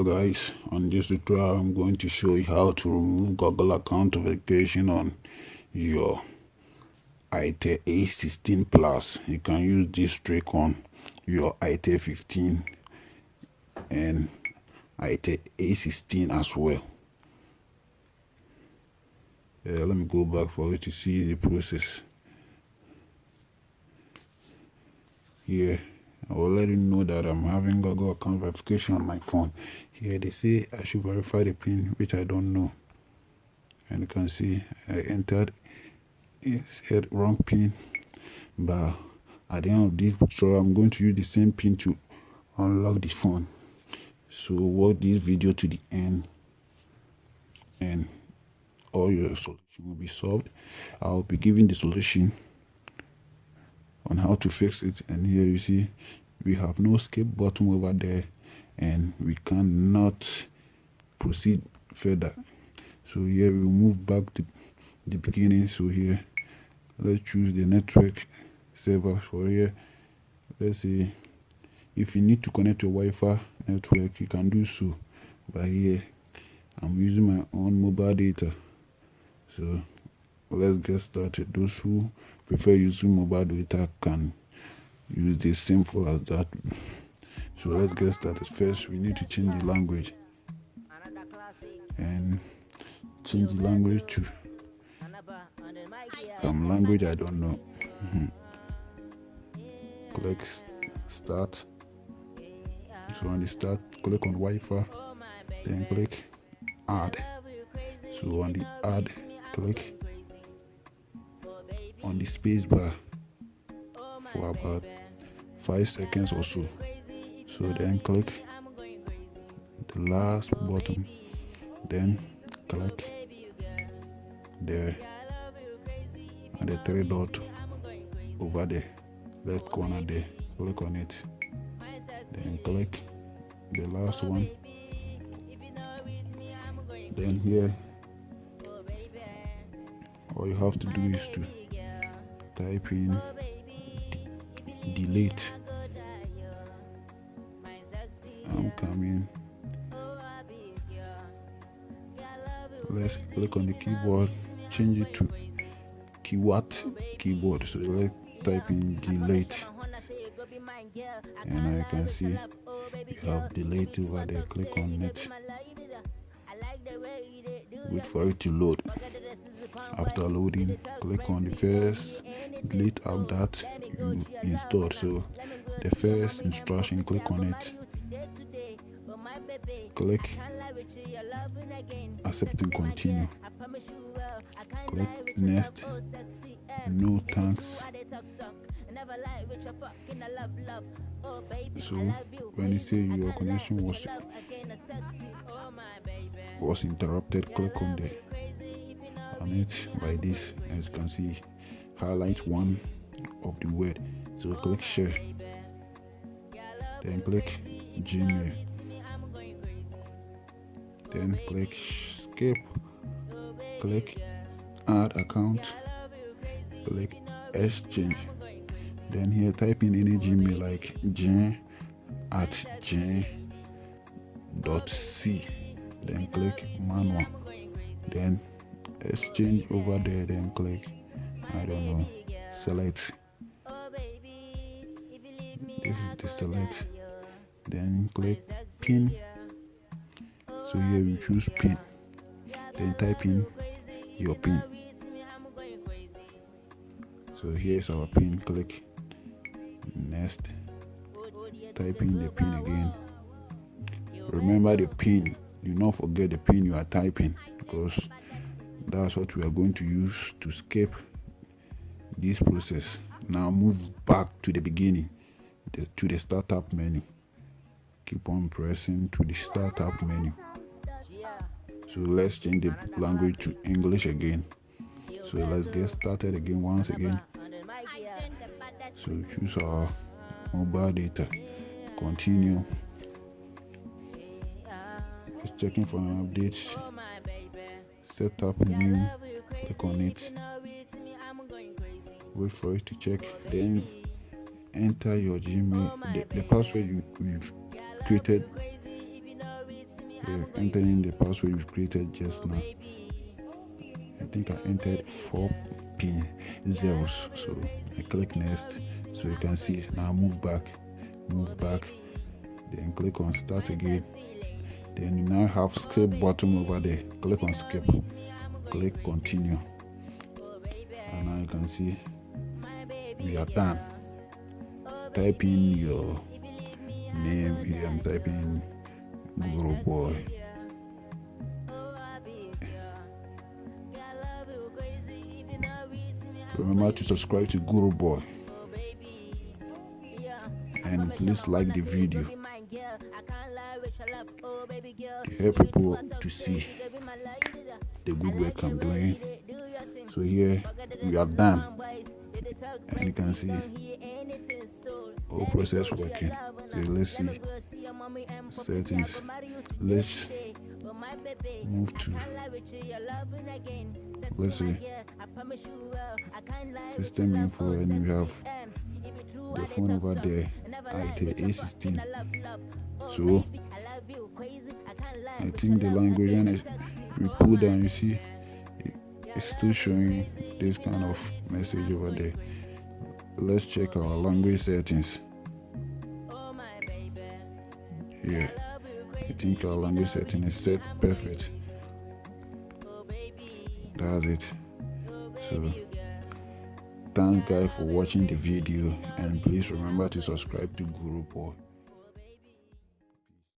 guys, on this tutorial I'm going to show you how to remove Google account authentication on your Itel A16 Plus. You can use this trick on your Itel 15 and Itel A16 as well. Let me go back for you to see the process. Here I will let you know that I'm having Google account verification on my phone. Here they say I should verify the PIN, which I don't know. And you can see I entered, it said wrong PIN. But at the end of this tutorial, I'm going to use the same PIN to unlock the phone. So watch this video to the end and all your solution will be solved. I'll be giving the solution on how to fix it, and here you see we have no escape button over there and we cannot proceed further. So here we move back to the beginning. So here let's choose the network server. For here, let's say if you need to connect your Wi-Fi network, you can do so, but here I'm using my own mobile data. So let's get started. Those who prefer using mobile data can use this, simple as that. So let's get started. First we need to change the language and change the language to some language I don't know. Click start. So on the start, click on Wi-Fi, then click add. So on the add, click on the space bar for about 5 seconds or so. So then click the last button, then click there and the 3 dot over there, left corner there, click on it, then click the last one. Then here all you have to do is to type in delete. I'm coming. Let's click on the keyboard, change it to keyboard. So let's type in delete, and I can see you have delete over there. Click on it, wait for it to load. After loading, click on the first delete app that you installed. So the first instruction, click on it, click accept and continue, click next, no thanks. So when you say your connection was interrupted, click on it like this. As you can see, highlight one of the word. So click share, then click Gmail, then click skip, click add account, click exchange. Then here type in any Gmail like jen@jen.c, then click manual, then exchange over there, then click, I don't know, select. This is the select, then click pin. So here we choose pin, then type in your pin. So here's our pin, click next, type in the pin again. Remember the pin, do not forget the pin you are typing, because that's what we are going to use to escape this process. Now move back to the beginning, to the startup menu. Keep on pressing to the startup menu. So let's change the language to English again. So let's get started again once again. So choose our mobile data, continue. Just checking for an update. Set up new, click on it, wait for it to check, then enter your Gmail, the password you've created enter in the password you created just now. I think I entered 4 pin zeros, so I click next. So you can see now move back, then click on start again. Then you now have skip button over there. Click on skip, click continue, and now you can see we are done. Type in your name here. I'm typing Bwoy. Remember to subscribe to Bwoy, and please like the video to help people to see the good work I'm doing. So here we are done, and you can see all process working. So let's see settings. Let's move to, let's see system info, and we have the phone over there, Itel A16. So I think the language, when we pull down, you see it's still showing this kind of message over there. Let's check our language settings. Yeah, I think our language setting is set perfect. That's it. So thanks guys for watching the video, and please remember to subscribe to Bwoy.